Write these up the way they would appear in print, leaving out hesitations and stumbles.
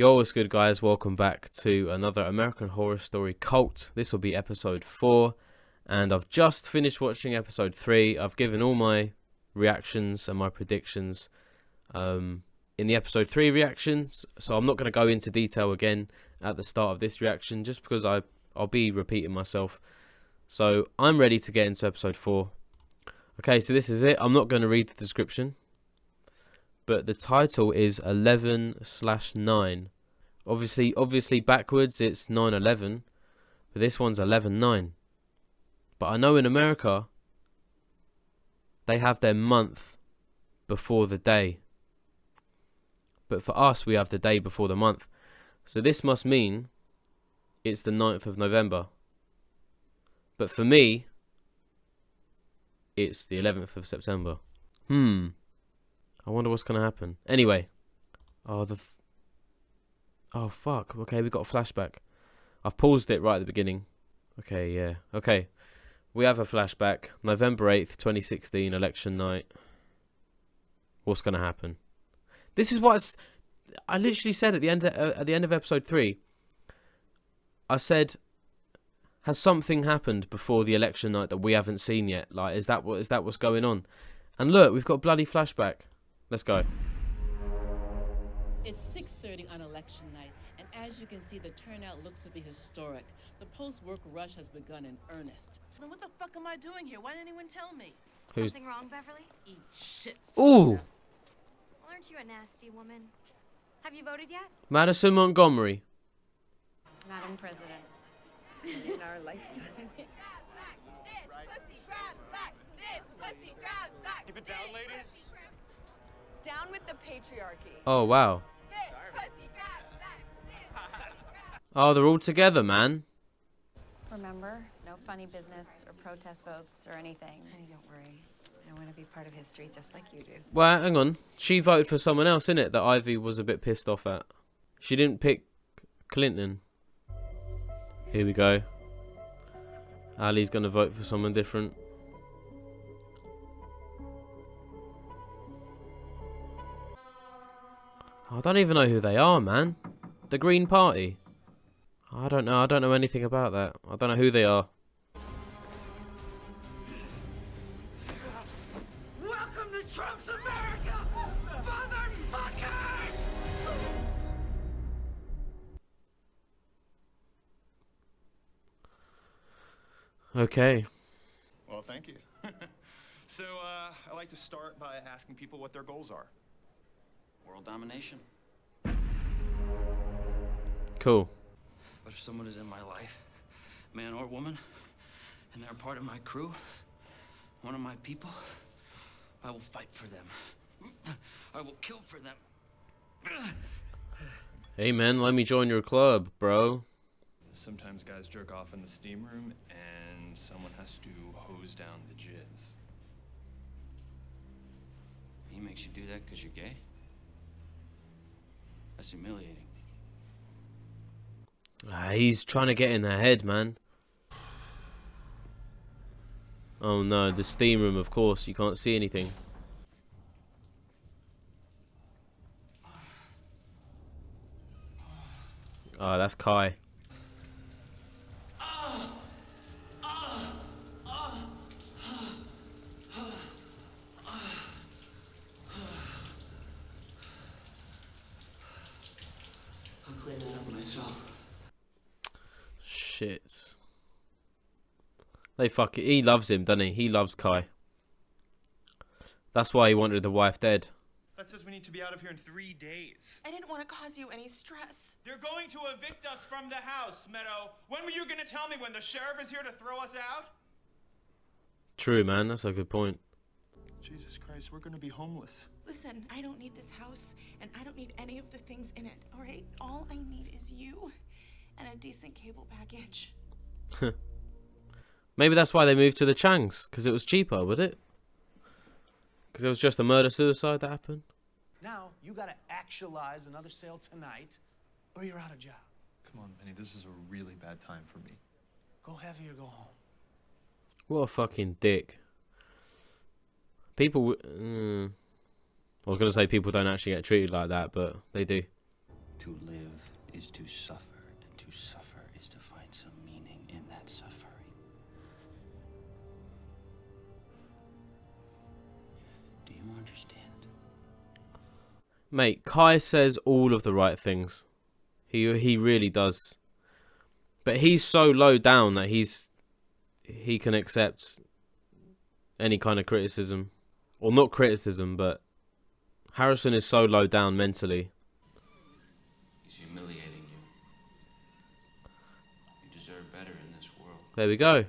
Yo, what's good, guys? Welcome back to another American Horror Story Cult. This will be episode 4, and I've just finished watching episode 3. I've given all my reactions and my predictions in the episode 3 reactions, so I'm not going to go into detail again at the start of this reaction, just because I'll be repeating myself. So I'm ready to get into episode 4. Okay, so this is it. I'm not going to read the description, but the title is 11/9. Obviously backwards it's 9/11, but this one's 11/9. But I know in America they have their month before the day, but for us we have the day before the month. So this must mean it's the 9th of November. But for me, it's the 11th of September. I wonder what's going to happen. Anyway. Oh fuck. Okay, we got a flashback. I've paused it right at the beginning. Okay, yeah. Okay. We have a flashback. November 8th, 2016, election night. What's going to happen? This is what I literally said at the end of episode 3. I said, has something happened before the election night that we haven't seen yet? Like, is that what's going on? And look, we've got a bloody flashback. Let's go. It's 6:30 on election night, and as you can see, the turnout looks to be historic. The post-work rush has begun in earnest. Then what the fuck am I doing here? Why didn't anyone tell me? Something wrong, Beverly? Eat shit. Ooh. Aren't you a nasty woman? Have you voted yet? Madison Montgomery. Madam President. In our lifetime. Keep it down, ladies. Down with the patriarchy. Oh, wow. Oh, they're all together, man. Remember, no funny business or protest votes or anything. Honey, don't worry. I want to be part of history just like you do. Well, hang on. She voted for someone else, innit, that Ivy was a bit pissed off at. She didn't pick Clinton. Here we go. Ali's gonna vote for someone different. I don't even know who they are, man. The Green Party. I don't know. I don't know anything about that. I don't know who they are. Welcome to Trump's America, motherfuckers! Okay. Well, thank you. So, I like to start by asking people what their goals are. World domination. Cool. But if someone is in my life, man or woman, and they're part of my crew, one of my people, I will fight for them. I will kill for them. Hey, man, let me join your club, bro. Sometimes guys jerk off in the steam room, and someone has to hose down the jizz. He makes you do that because you're gay? That's humiliating. He's trying to get in their head, man. Oh no, the steam room, of course. You can't see anything. Oh, that's Kai. I'll clean that up myself. Shit. He loves him, doesn't he? He loves Kai. That's why he wanted the wife dead. That says we need to be out of here in 3 days. I didn't want to cause you any stress. They're going to evict us from the house, Meadow. When were you going to tell me? When the sheriff is here to throw us out? True, man. That's a good point. Jesus Christ, we're going to be homeless. Listen, I don't need this house, and I don't need any of the things in it, all right? All I need is you and a decent cable package. Maybe that's why they moved to the Changs, because it was cheaper, would it? Because it was just a murder-suicide that happened. Now, you gotta actualize another sale tonight, or you're out of job. Come on, Benny, this is a really bad time for me. Go heavy or go home. What a fucking dick. People... I was going to say people don't actually get treated like that, but they do. To live is to suffer, and to suffer is to find some meaning in that suffering. Do you understand? Mate, Kai says all of the right things. He really does. But he's so low down that he can accept any kind of criticism. Or not criticism, but Harrison is so low down mentally. He's humiliating you. You deserve better in this world. There we go.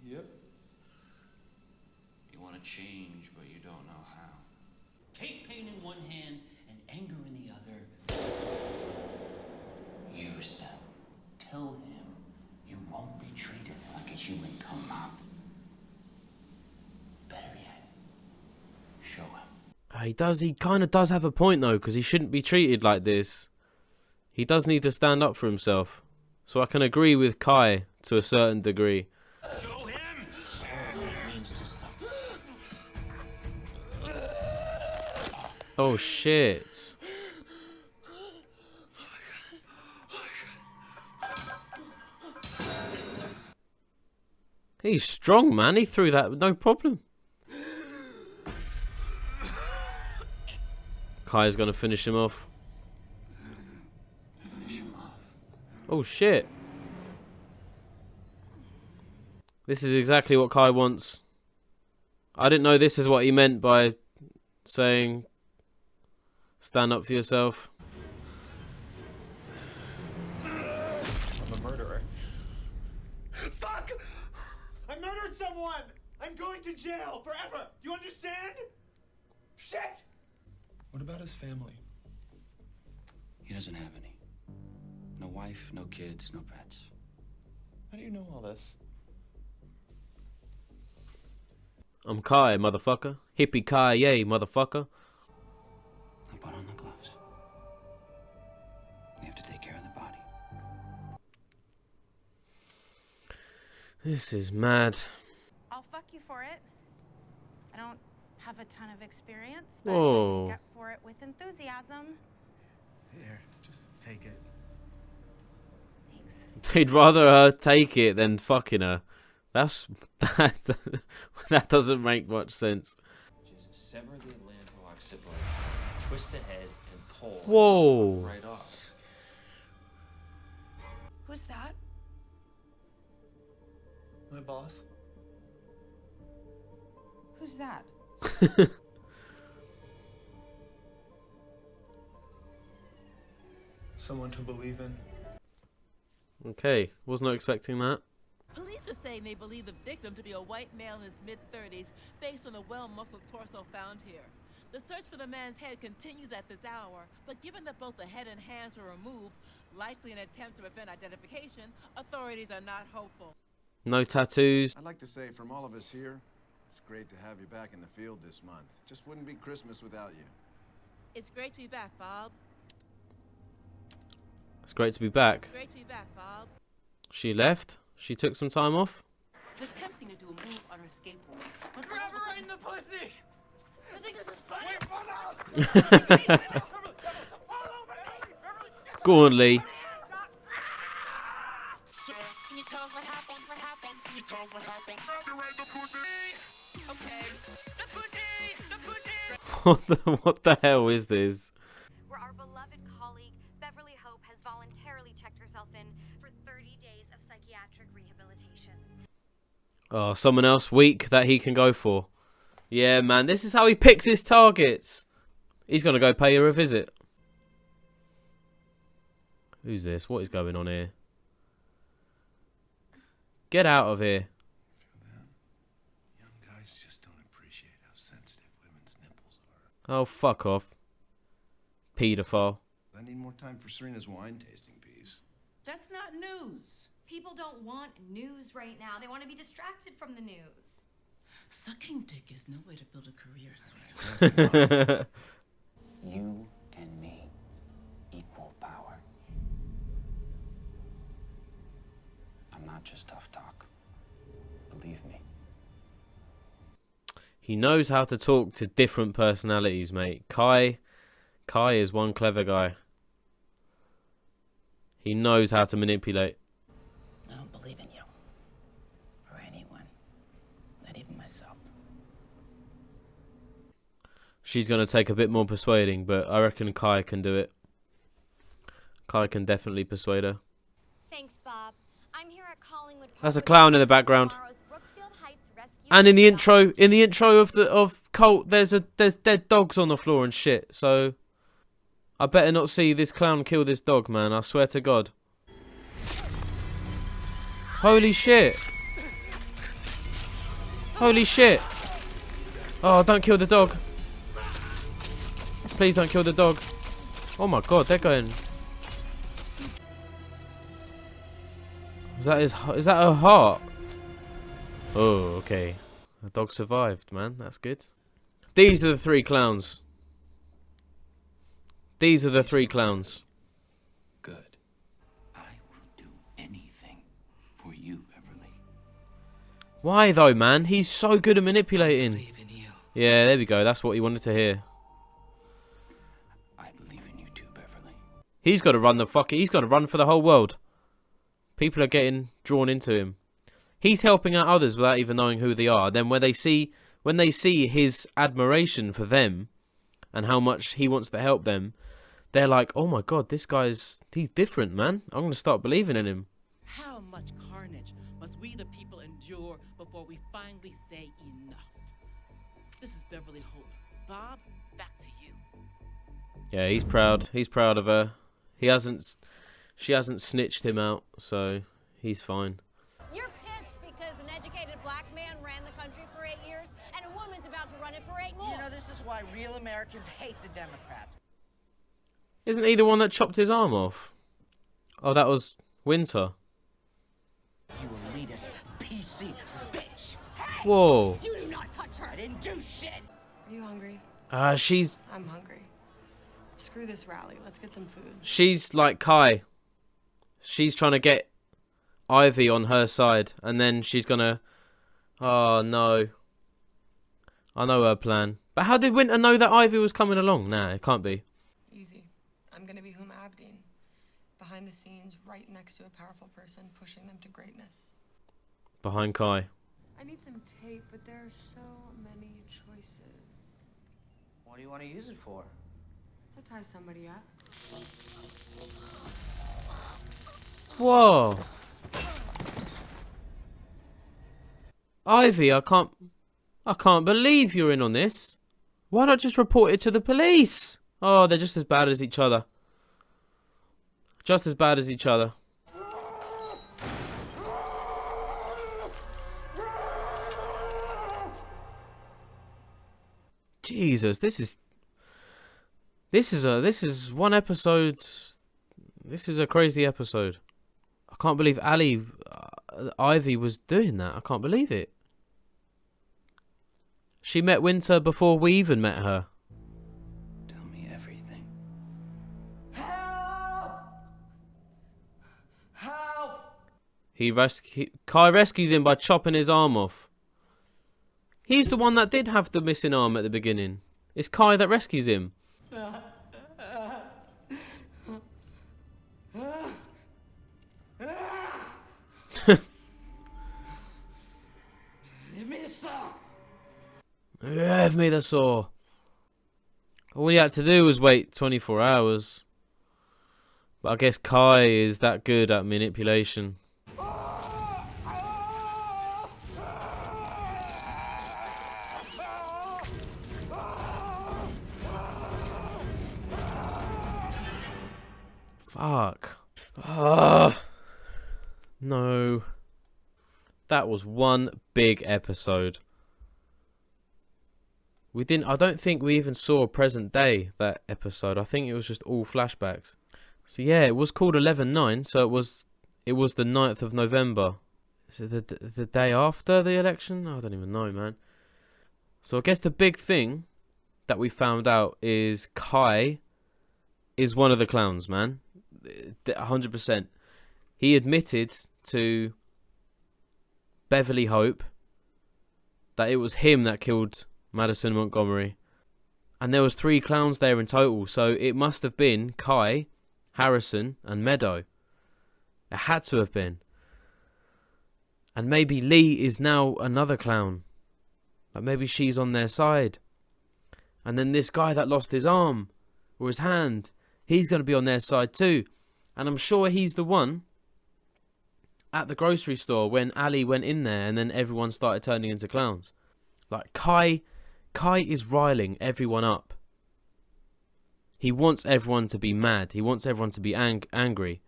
Yep. You want to change, but you don't know how. Take pain in one hand and anger in the other. Use them. Tell him you won't be treated like a human come up. Better yet, show him. He kind of does have a point though, because he shouldn't be treated like this. He does need to stand up for himself. So I can agree with Kai to a certain degree. Show him what it means to suffer. Oh shit. He's strong, man. He threw that with no problem. Kai's gonna finish him off. Oh shit. This is exactly what Kai wants. I didn't know this is what he meant by saying stand up for yourself. I'm a murderer. Fuck! I murdered someone! I'm going to jail forever! Do you understand? Shit! What about his family? He doesn't have any. No wife, no kids, no pets. How do you know all this? I'm Kai, motherfucker. Hippie Kai, yay, motherfucker. Now put on the gloves. We have to take care of the body. This is mad. I'll fuck you for it. I don't have a ton of experience, but Whoa. I make up for it with enthusiasm. Here, just take it. Thanks. They'd rather her take it than fucking her. That doesn't make much sense. Just sever the atlanto occipital, twist the head, and pull. Whoa. Right off. Who's that? My boss? Who's that? Someone to believe in. Okay, was not expecting that. Police are saying they believe the victim to be a white male in his mid-30s based on the well-muscled torso found here. The search for the man's head continues at this hour, but given that both the head and hands were removed, likely an attempt to prevent identification, authorities are not hopeful. No tattoos. I'd like to say from all of us here, it's great to have you back in the field this month. Just wouldn't be Christmas without you. It's great to be back, Bob. It's great to be back. It's great to be back, Bob. She left. She took some time off. She's attempting to do a move on her skateboard. When Grab her right in the pussy! I think this is funny. Go on, Lee. Sir, can you tell us what happened? What happened? Can you tell us what happened? Okay. The pussy! What the hell is this? Where our beloved colleague, Beverly Hope, has voluntarily checked herself in for 30 days of psychiatric rehabilitation. Oh, someone else weak that he can go for. Yeah, man, this is how he picks his targets. He's going to go pay her a visit. Who's this? What is going on here? Get out of here. Young guys just don't appreciate how sensitive women's nipples are. Oh, fuck off. Paedophile. I need more time for Serena's wine tasting piece. That's not news. People don't want news right now. They want to be distracted from the news. Sucking dick is no way to build a career, sweetheart. You and me, equal power. I'm not just tough talk. Believe me. He knows how to talk to different personalities, mate. Kai Kai is one clever guy. He knows how to manipulate. I don't believe in you. Or anyone. Not even myself. She's going to take a bit more persuading, but I reckon Kai can do it. Kai can definitely persuade her. Thanks, Bob. I'm here at Collingwood. There's a clown in the background. And in the intro of Cult, there's dead dogs on the floor and shit. So I better not see this clown kill this dog, man. I swear to God. Holy shit. Holy shit. Oh, don't kill the dog. Please don't kill the dog. Oh my God, they're going. Is that her heart? Oh, okay. The dog survived, man. That's good. These are the three clowns. These are the three clowns. Good. I will do anything for you, Beverly. Why though, man? He's so good at manipulating. I believe in you. Yeah, there we go. That's what he wanted to hear. I believe in you too, Beverly. He's got to run the He's got to run for the whole world. People are getting drawn into him. He's helping out others without even knowing who they are. Then when they see his admiration for them and how much he wants to help them, they're like, oh my God, he's different, man. I'm going to start believing in him. How much carnage must we the people endure before we finally say enough? This is Beverly Hope. Bob, back to you. Yeah, he's proud. He's proud of her. She hasn't snitched him out, so he's fine. You're pissed because an educated black man ran the country for 8 years and a woman's about to run it for 8 more. You know, this is why real Americans hate the Democrats. Isn't he the one that chopped his arm off? Oh, that was Winter. You elitist PC bitch. Hey! Whoa. You do not touch her. I didn't do shit. Are you hungry? She's... I'm hungry. Screw this rally. Let's get some food. She's like Kai. She's trying to get Ivy on her side, and then she's gonna... Oh, no. I know her plan. But how did Winter know that Ivy was coming along? Nah, it can't be. Easy. I'm gonna be Huma Abedin. Behind the scenes, right next to a powerful person, pushing them to greatness. Behind Kai. I need some tape, but there are so many choices. What do you want to use it for? To tie somebody up. Whoa. Ivy, I can't believe you're in on this. Why not just report it to the police? Oh, they're just as bad as each other. Just as bad as each other. Jesus, this is one episode. This is a crazy episode. I can't believe Ivy was doing that. I can't believe it. She met Winter before we even met her. Tell me everything. Help! Help! Kai rescues him by chopping his arm off. He's the one that did have the missing arm at the beginning. It's Kai that rescues him. Give me the saw. Give me the saw. All he had to do was wait 24 hours. But I guess Kai is that good at manipulation. Fuck. No. That was one big episode. I don't think we even saw present day, that episode. I think it was just all flashbacks. So yeah, it was called 11/9, so it was the 9th of November. Is it the day after the election? I don't even know, man. So I guess the big thing that we found out is Kai is one of the clowns, man. 100%. He admitted to Beverly Hope that it was him that killed Madison Montgomery. And there was 3 clowns there in total, so it must have been Kai, Harrison and Meadow. It had to have been. And maybe Lee is now another clown. Like maybe she's on their side. And then this guy that lost his arm or his hand, he's going to be on their side too. And I'm sure he's the one at the grocery store when Ali went in there and then everyone started turning into clowns. Like Kai is riling everyone up. He wants everyone to be mad. He wants everyone to be angry.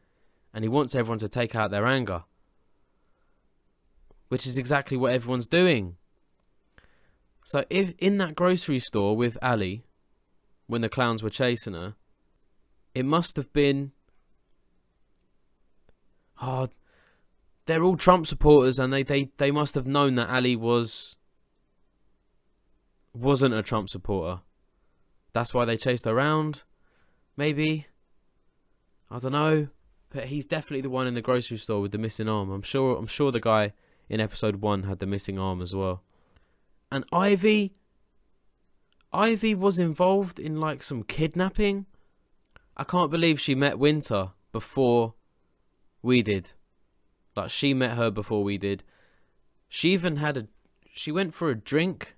And he wants everyone to take out their anger. Which is exactly what everyone's doing. So if in that grocery store with Ali, when the clowns were chasing her, it must have been... Oh, they're all Trump supporters and they must have known that Ali wasn't a Trump supporter. That's why they chased her around. Maybe. I don't know. But he's definitely the one in the grocery store with the missing arm. I'm sure the guy in episode 1 had the missing arm as well. And Ivy was involved in like some kidnapping. I can't believe she met Winter before we did. Like she met her before we did. She even she went for a drink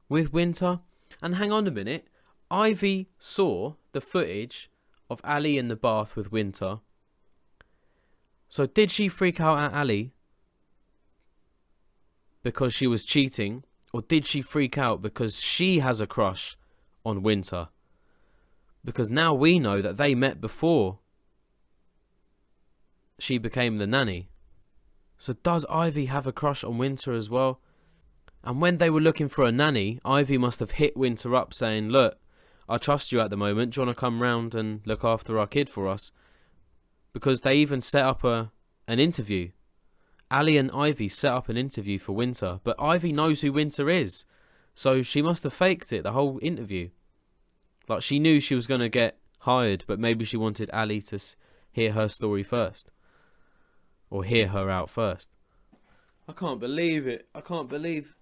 with Winter. And hang on a minute, Ivy saw the footage of Ali in the bath with Winter. So did she freak out at Ali because she was cheating, or did she freak out because she has a crush on Winter? Because now we know that they met before she became the nanny. So does Ivy have a crush on Winter as well? And when they were looking for a nanny, Ivy must have hit Winter up saying, look, I trust you at the moment. Do you want to come round and look after our kid for us? Because they even set up an interview. Ali and Ivy set up an interview for Winter. But Ivy knows who Winter is. So she must have faked it, the whole interview. Like she knew she was going to get hired, but maybe she wanted Ali to hear her story first. Or hear her out first. I can't believe it. I can't believe...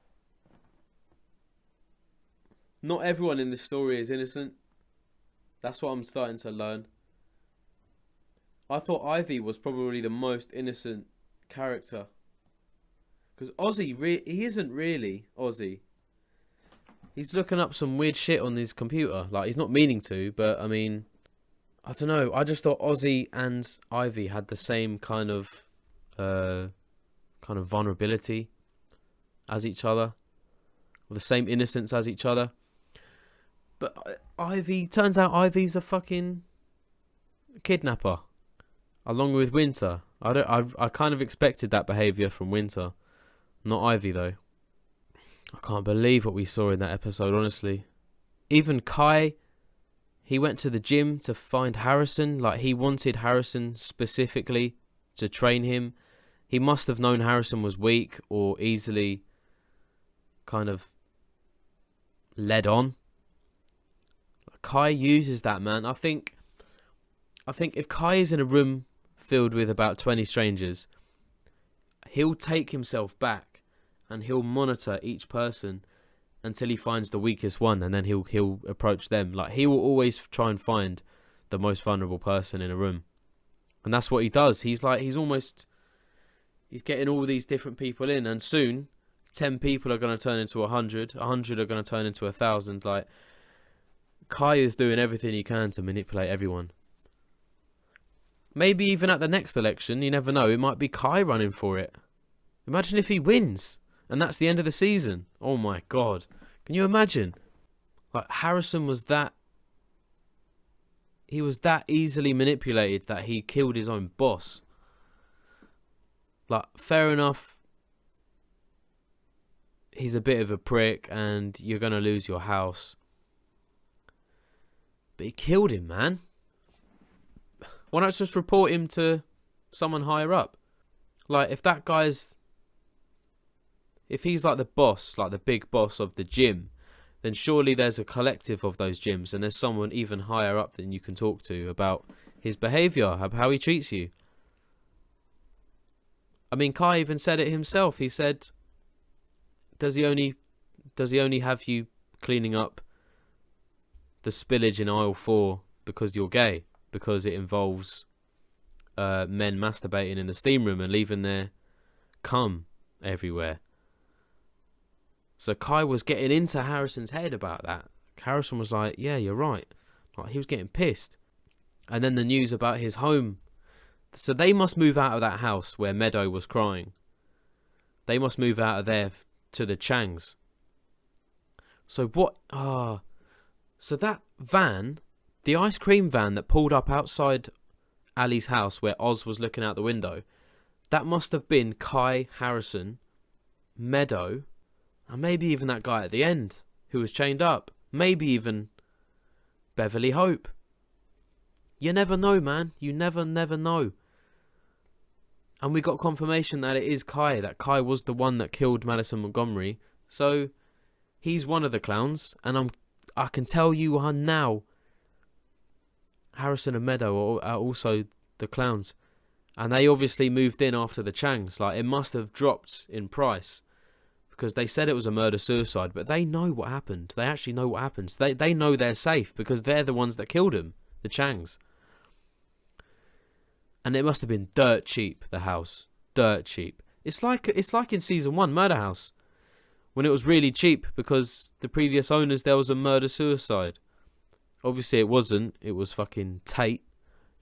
Not everyone in this story is innocent. That's what I'm starting to learn. I thought Ivy was probably the most innocent character. Because Ozzy, he isn't really Ozzy. He's looking up some weird shit on his computer. Like, he's not meaning to, but I mean... I don't know. I just thought Ozzy and Ivy had the same kind of vulnerability as each other. Or the same innocence as each other. But turns out Ivy's a fucking kidnapper, along with Winter. I kind of expected that behaviour from Winter, not Ivy though. I can't believe what we saw in that episode, honestly. Even Kai, he went to the gym to find Harrison. Like he wanted Harrison specifically to train him. He must have known Harrison was weak or easily kind of led on. Kai uses that, man. I think if Kai is in a room filled with about 20 strangers, he'll take himself back and he'll monitor each person until he finds the weakest one, and then he'll approach them. Like he will always try and find the most vulnerable person in a room, and that's what he does. He's getting all these different people in, and soon 10 people are going to turn into 100. 100 are going to turn into 1,000. Like. Kai is doing everything he can to manipulate everyone. Maybe even at the next election, you never know, it might be Kai running for it. Imagine if he wins, and that's the end of the season. Oh my god. Can you imagine? Like, Harrison was that... He was that easily manipulated that he killed his own boss. Like, fair enough, he's a bit of a prick, and you're going to lose your house. But he killed him, man. Why not just report him to someone higher up? Like, if that guy's... If he's like the boss, like the big boss of the gym, then surely there's a collective of those gyms, and there's someone even higher up than you can talk to about his behaviour, how he treats you. I mean, Kai even said it himself. He said, does he only have you cleaning up the spillage in aisle 4 because you're gay, because it involves men masturbating in the steam room and leaving their cum everywhere. So Kai was getting into Harrison's head about that. Harrison was like, yeah, you're right. Like, he was getting pissed. And then the news about his home. So they must move out of that house where Meadow was crying. They must move out of there to the Changs. So what? So that van, the ice cream van that pulled up outside Ali's house where Oz was looking out the window, that must have been Kai, Harrison, Meadow, and maybe even that guy at the end who was chained up. Maybe even Beverly Hope. You never know, man. You never know. And we got confirmation that it is Kai. That Kai was the one that killed Madison Montgomery. So he's one of the clowns. And I can tell you now, Harrison and Meadow are also the clowns. And they obviously moved in after the Changs. Like, it must have dropped in price. Because they said it was a murder-suicide, but they know what happened. They actually know what happens. They know they're safe because they're the ones that killed him, the Changs. And it must have been dirt cheap, the house. Dirt cheap. It's like in season 1, Murder House, when it was really cheap because the previous owners, there was a murder-suicide. Obviously it wasn't. It was fucking Tate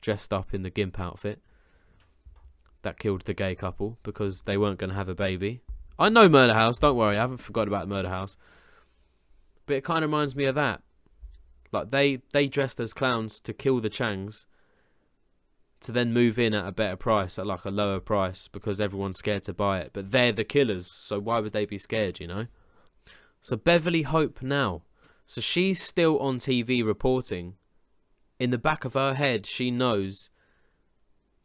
dressed up in the gimp outfit that killed the gay couple because they weren't going to have a baby. I know Murder House, don't worry, I haven't forgotten about Murder House. But it kind of reminds me of that. Like, they dressed as clowns to kill the Changs, to then move in at a better price, at like a lower price, because everyone's scared to buy it. But they're the killers, so why would they be scared, you know? So Beverly Hope now. So she's still on TV reporting. In the back of her head, she knows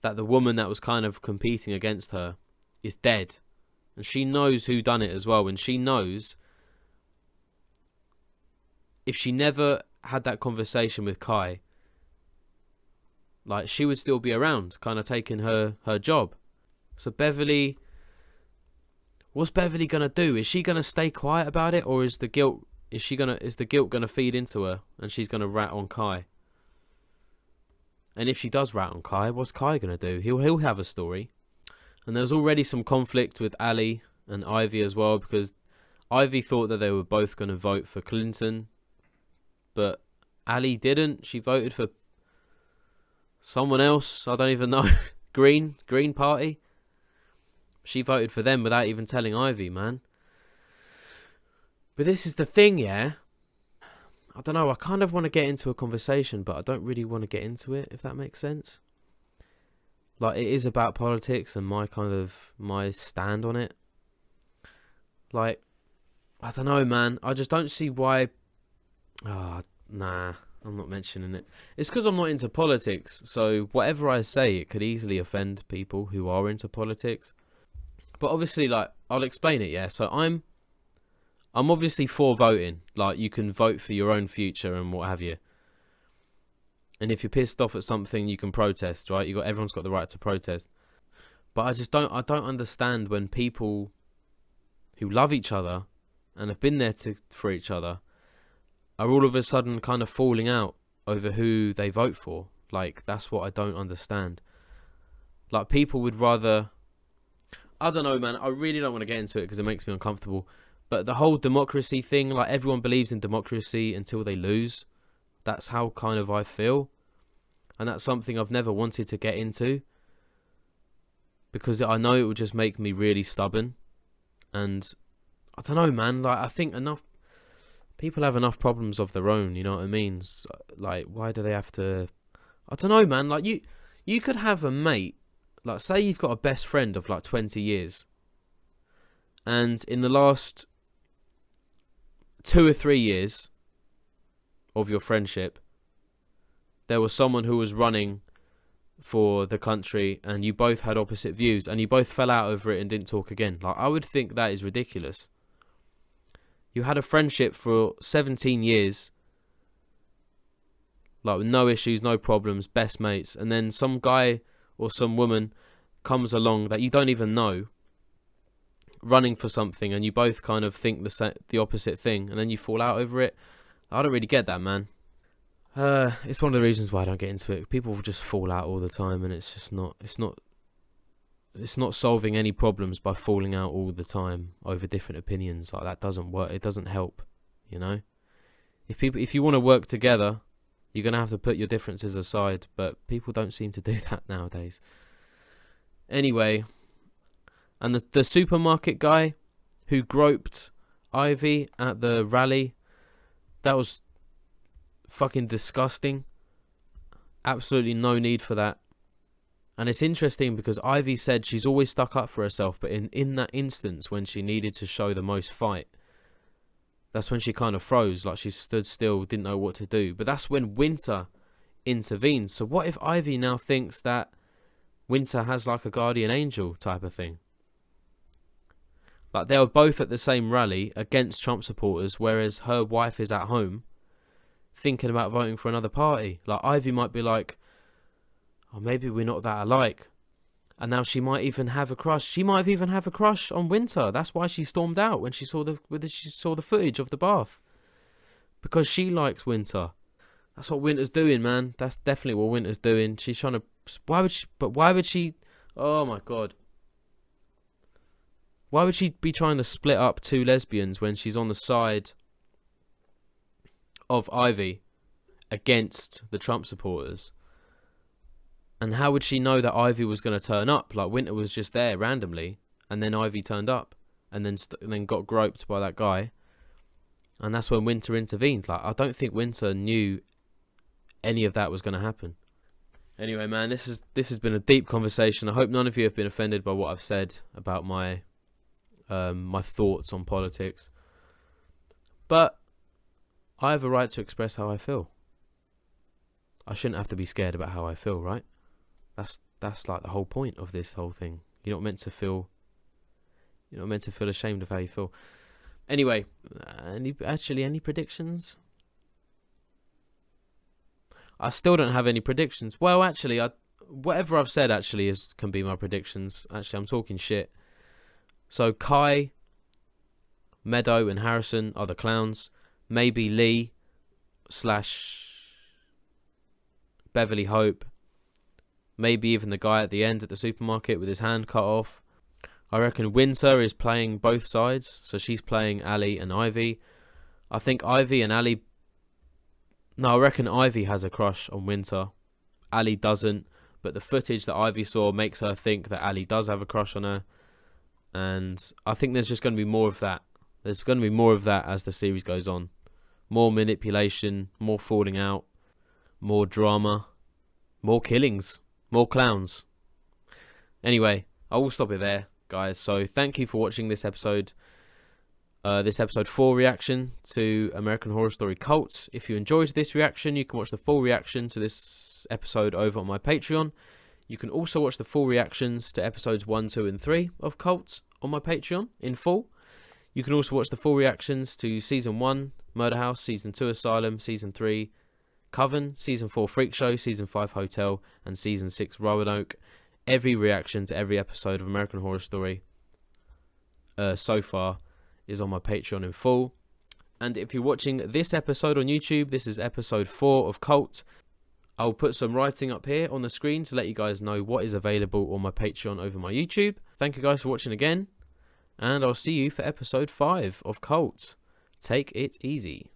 that the woman that was kind of competing against her is dead. And she knows who done it as well. And she knows if she never had that conversation with Kai, like, she would still be around, kind of taking her job. So Beverly, what's Beverly gonna do? Is she gonna stay quiet about it, or is the guilt gonna feed into her and she's gonna rat on Kai? And if she does rat on Kai, what's Kai gonna do? He'll have a story. And there's already some conflict with Ali and Ivy as well, because Ivy thought that they were both going to vote for Clinton, but Ali didn't. She voted for someone else. I don't even know. Green Party. She voted for them without even telling Ivy, man. But this is the thing, yeah. I don't know. I kind of want to get into a conversation, but I don't really want to get into it, if that makes sense. Like, it is about politics and my stand on it. Like, I don't know, man. I just don't see why. Nah, I'm not mentioning it. It's because I'm not into politics. So whatever I say, it could easily offend people who are into politics. But obviously, like, I'll explain it, yeah. So I'm obviously for voting. Like, you can vote for your own future and what have you. And if you're pissed off at something, you can protest, right? Everyone's got the right to protest. But I don't understand when people who love each other and have been there for each other are all of a sudden kind of falling out over who they vote for. Like, that's what I don't understand. Like, people would rather... I don't know, man. I really don't want to get into it because it makes me uncomfortable. But the whole democracy thing, like, everyone believes in democracy until they lose. That's how kind of I feel. And that's something I've never wanted to get into, because I know it would just make me really stubborn. And I don't know, man. Like, I think enough people have enough problems of their own, you know what I mean? So, like, why do they have to... I don't know, man. Like, you could have a mate, like, say you've got a best friend of like 20 years, and in the last 2 or 3 years of your friendship, there was someone who was running for the country and you both had opposite views and you both fell out over it and didn't talk again. Like, I would think that is ridiculous. You had a friendship for 17 years, like, with no issues, no problems, best mates, and then some guy or some woman comes along that you don't even know running for something and you both kind of think the opposite thing and then you fall out over it. I don't really get that, man. It's one of the reasons why I don't get into it. People just fall out all the time, and it's just not. It's not solving any problems by falling out all the time over different opinions. Like, that doesn't work. It doesn't help. You know, if you want to work together, you're gonna have to put your differences aside. But people don't seem to do that nowadays. Anyway, and the supermarket guy who groped Ivy at the rally, that was fucking disgusting. Absolutely no need for that. And it's interesting because Ivy said she's always stuck up for herself, but in that instance when she needed to show the most fight, that's when she kind of froze, like she stood still, didn't know what to do. But that's when Winter intervenes. So what if Ivy now thinks that Winter has like a guardian angel type of thing? Like, they were both at the same rally against Trump supporters, whereas her wife is at home thinking about voting for another party. Like, Ivy might be like, oh, maybe we're not that alike. And now she might even have a crush. She might even have a crush on Winter. That's why she stormed out when she saw the footage of the bath. Because she likes Winter. That's what Winter's doing, man. That's definitely what Winter's doing. She's trying to... Why would she... Oh, my God. Why would she be trying to split up two lesbians when she's on the side of Ivy against the Trump supporters? And how would she know that Ivy was going to turn up? Like, Winter was just there randomly, and then Ivy turned up, and then got groped by that guy, and that's when Winter intervened. Like, I don't think Winter knew any of that was going to happen. Anyway, man, this has been a deep conversation. I hope none of you have been offended by what I've said about my my thoughts on politics. But I have a right to express how I feel. I shouldn't have to be scared about how I feel, right? That's like the whole point of this whole thing. You're not meant to feel ashamed of how you feel. Anyway, any predictions? I still don't have any predictions. Well, actually, whatever I've said actually can be my predictions. Actually, I'm talking shit. So Kai, Meadow, and Harrison are the clowns. Maybe Lee / Beverly Hope. Maybe even the guy at the end at the supermarket with his hand cut off. I reckon Winter is playing both sides. So she's playing Allie and Ivy. I think Ivy and Allie... No, I reckon Ivy has a crush on Winter. Allie doesn't. But the footage that Ivy saw makes her think that Allie does have a crush on her. And I think there's just going to be more of that. There's going to be more of that as the series goes on. More manipulation, more falling out, more drama, more killings, more clowns. Anyway, I will stop it there, guys. So thank you for watching this episode. This episode 4 reaction to American Horror Story Cult. If you enjoyed this reaction, you can watch the full reaction to this episode over on my Patreon. You can also watch the full reactions to episodes 1, 2, and 3 of Cult on my Patreon in full. You can also watch the full reactions to Season 1, Murder House, Season 2, Asylum, Season 3, Coven, Season 4, Freak Show, Season 5, Hotel, and Season 6, Roanoke. Every reaction to every episode of American Horror Story so far is on my Patreon in full. And if you're watching this episode on YouTube, this is episode 4 of Cult. I'll put some writing up here on the screen to let you guys know what is available on my Patreon over my YouTube. Thank you guys for watching again, and I'll see you for episode 5 of Cult. Take it easy.